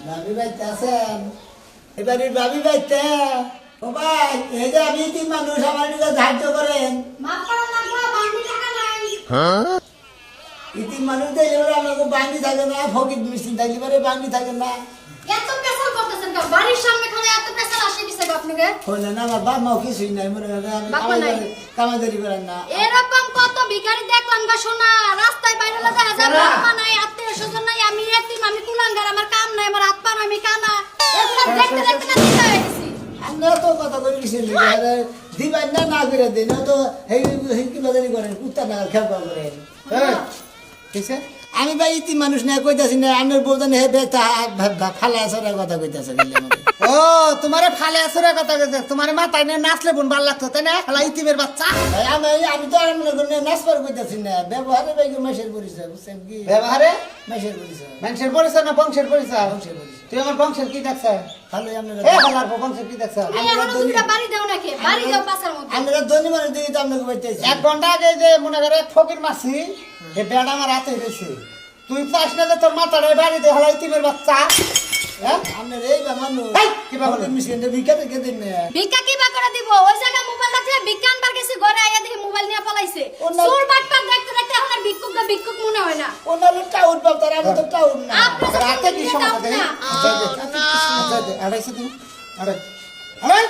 ভাবি বাইতে আছেন এবারে ভাবি বাইতে ও ভাই এই যে আমি তিন মানুষ আমার দিকে সাহায্য করেন তিন মানুষ দেখলে আমাকে বাঙি থাকে না ফকির মিষ্টি থাকলে পরে বাঙি থাকে না বাড়ির সামনে খানে এত পেছাল আসে কিসে আপনাকে হইলে না আমার বাপ মাও কিছুই নাই মনে করেন আমি কামাইদারি করেন না এরকম কত ভিখারি দেখলাম গা শোনা রাস্তায় বাইরে দেখা যায় বাপ মা নাই আত্মীয় স্বজন নাই আমি এতিম আমি কুলাঙ্গার আমার কাম নাই আমার হাত পা নাই আমি কানা এগুলো দেখতে দেখতে না দিতে হয়ে গেছি আমরা তো কথা বলে গেছিল দিবেন না না করে দিন তো এই কি বাজারি করেন কুত্তা না খেপা করেন ঠিক আছে আমি ভাই ইতি মানুষ না কইতাছি না আমার বউদান হে বেটা ফালা আসার কথা কইতাছে ও তোমারে ফালে আসরে কথা কইছে তোমারে মাথায় না নাচলে বোন ভাল লাগতো তাই না খালা ইতিমের বাচ্চা ভাই আমি তো আর মনে করি নাচবার কইতাছি না ব্যবহারে ভাই মাসের পরিচয় বুঝছেন কি ব্যবহারে মাসের পরিচয় মানুষের পরিচয় না বংশের পরিচয় বংশের পরিচয় তুই আমার বংশের কি দেখছ ভালো আপনারা এ বালার বংশের কি দেখছ তুমি এখনো দুইটা বাড়ি দাও নাকি বাড়ি দাও পাশার মধ্যে আমরা ধনী মানুষ দিই তো আপনাকে বলতেছি 1 ঘন্টা আগে যে মনে করে ফকির মাসি এ বেড়া আমার হাতে রয়েছে তুই চাস না যে তোর মাথার বাড়ি দে হলা ইতিমের বাচ্চা হ্যাঁ আপনার এই বা মানুষ কি বা বলেন মিশিয়ে ভিক্ষা থেকে দিন না ভিক্ষা কি বা করে দিব ওই জায়গায় মোবাইল রাখলে ভিক্ষা আনবার গেছি ঘরে আইয়া দেখি মোবাইল নিয়ে পলাইছে সুর বাটপার দেখতে দেখতে এখন আর ভিক্ষুক মনে হয় না ওনার টাউন বাপ তার আমি তো টাউন না আপনার রাতে কি সমস্যা দেই আড়াইশো দিন আড়াই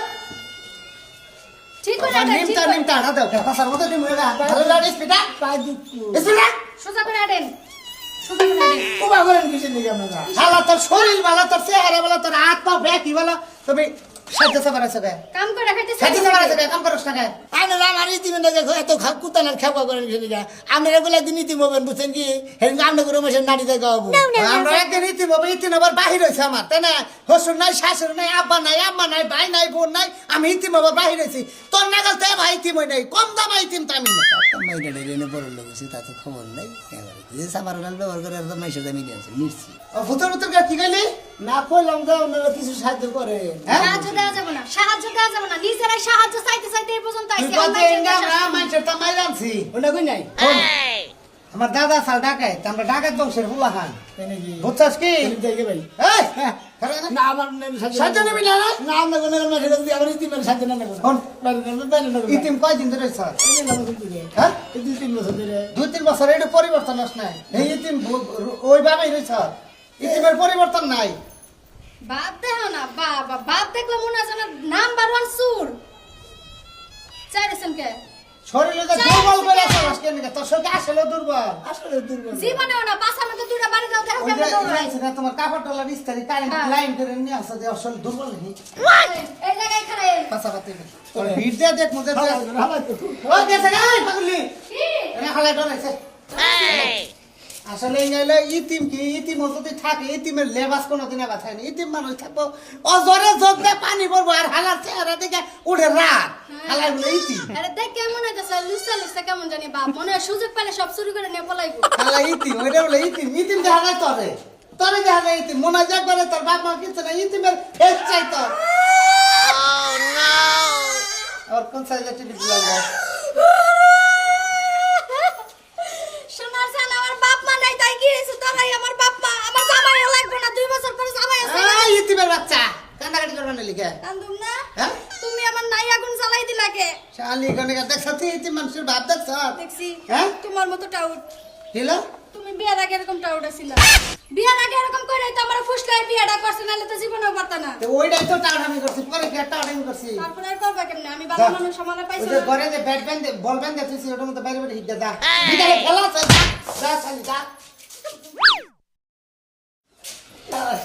ঠিক করে এটা ঠিক করে নিমতা আড়া দাও পাশার মতো দিন ভালো লাগে স্পিডা পাই দুঃখ স্পিডা সোজা করে আড়েন সোজা করে আড়েন কুবা করেন কিসের নিকে আপনারা শালা তোর শরীর ভালো তোর চেহারা ভালো তোর হাত পা ব্যাকি ভালো তুমি সাহায্য সাবার আছে কাম করে খাইতে সাহায্য সাবার আছে কাম করছ না আপনারা আমার ইতিমে এত কুতানার খেপা করেন কিসের নিকে আপনারা এগুলা দিন ইতিম হবেন বুঝছেন কি হেন আমরা করে মাসের নারী দেখা হবো আমরা একদিন ইতিম আবার বাহির হয়েছে আমার তাই না হসুর নাই শাশুর নাই আব্বা নাই আম্মা নাই ভাই নাই বোন নাই আমি ইতিম আবার বাহির হয়েছি তোর নাগাল তো ভাই ইতিম নাই কম দাম ইতিম তো আমি না মাইনা ডেনে বড় লোক আছে তাতে খবর নাই যে সামার ডাল ব্যবহার করে তো মাইসের দামি দিয়েছে নিচ্ছি ভূতর ভূতর কি কইলি না কইলাম যে আপনারা কিছু সাহায্য করেন সাহায্য দেওয়া যাবে না সাহায্য দেওয়া যাবে না নিজেরাই সাহায্য চাইতে চাইতে এই পর্যন্ত তুই আইছে কত আমরা মানুষের তো মাইলামছি ওটা কই নাই আমার দাদা সাল ঢাকায় আমরা ঢাকার বংশের হুলা খান এনে কি বুঝছস কি দেখে ভাই এই না আমার সাহায্য নিবি না না আমরা কোনো মাসের কাছে আমার ইতিমের সাহায্য না নেব কোন বাইরে ইতিম কয়দিন ধরে স্যার হ্যাঁ 2-3 বছর ধরে 2-3 বছর এটা পরিবর্তন আস নাই এই ইতিম ওইভাবেই রয়েছে ইতিমের পরিবর্তন নাই বাপ দেখো না বাবা বাপ দেখলে মনে হয় যেন নাম্বার 1 সুর চাইছেন কে শরীরে যে দুর্বল করে আছে আজকে নাকি তোর শরীর আসলে দুর্বল আসলে দুর্বল জীবনে না পাশার মধ্যে দুইটা বাড়ি দাও দেখো ওইটা কেমন দৌড়ায় ইলাইছে না তোমার কাপড়টা ইস্তারি কারেন্ট লাইন করে নিয়ে আসছে যে আসলে দুর্বল নেই এই জায়গায় খারে পাশাপাশি তোর ভিড় দিয়ে দেখ মধ্যে ও গেছে গাই পাগলি কি এনে হালাই ডরাইছে আসলে ইতিম কি ইতিম যদি থাকে ইতিমের লেবাস কোনোদিন আবার থাকে না ইতিম মানুষ থাকবো অজরে যোগ দিয়ে পানি পড়বো আর হালার চেহারা দেখে উঠে রাত হালাই বলে ইতিম আরে দেখ কেমন হইতাছে লুসা লুসা কেমন জানি বাপ মনে হয় সুযোগ পেলে সব চুরি করে নিয়ে পলাইবো হালা ইতিম ওইটা বলে ইতিম ইতিম দেখা যায় তরে তরে দেখা যায় ইতিম মনে যা করে তোর বাপ মা কিছু না ইতিমের ফেস চাই তোর আর কোন সাইজের টিভি লাগবে সোনার জান আমার বাপ মা নাই তাই কি হইছে তোরাই আমার বাপ মা আমার জামাই লাগবে না 2 বছর পরে জামাই আছে এই ইতিমের বাচ্চা কান্দাকাটি করবে না লিখে কান্দুম না হ্যাঁ তুমি আমার নাই আগুন জ্বালাই দিলা কে শালি গনে দেখছ তুই ইতিম মানুষের ভাব দেখছ দেখছি হ্যাঁ তোমার মতো টাউট হিলো তুমি বিয়ার আগে এরকম টাউট ছিল বিয়ার আগে এরকম কইরাই তো আমার ফুসলাই বিয়াটা করছ নালে তো জীবনেও পারতা না তো ওইটাই তো টাড়ামি করছি পরে কি টাড়ামি করছি তারপরে আর করবা কেমনে আমি ভালো মানুষ আমারে পাইছো ওই যে না ঘরে যে ব্যাট ব্যান্ড বল ব্যান্ড তুই ওটার মধ্যে বাইরে বাইরে হিট দা বিকালে খেলা আছে যা শালি যা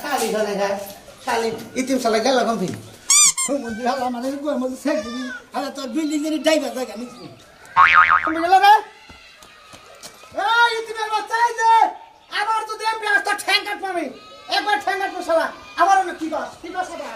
শালি গনে গা শালি ইতিম শালা গেল কম ফি মন্দির হালা মানে গোর মধ্যে সেট দিবি আরে তোর বিল্ডিং এর ড্রাইভার থাকে আমি তুমি গেল না এই ইতিমের বাচ্চা এই যে আবার তো দেব ব্যস্ত ঠ্যাং কাট পাবি একবার ঠ্যাং কাট শালা আবার কি কর শালা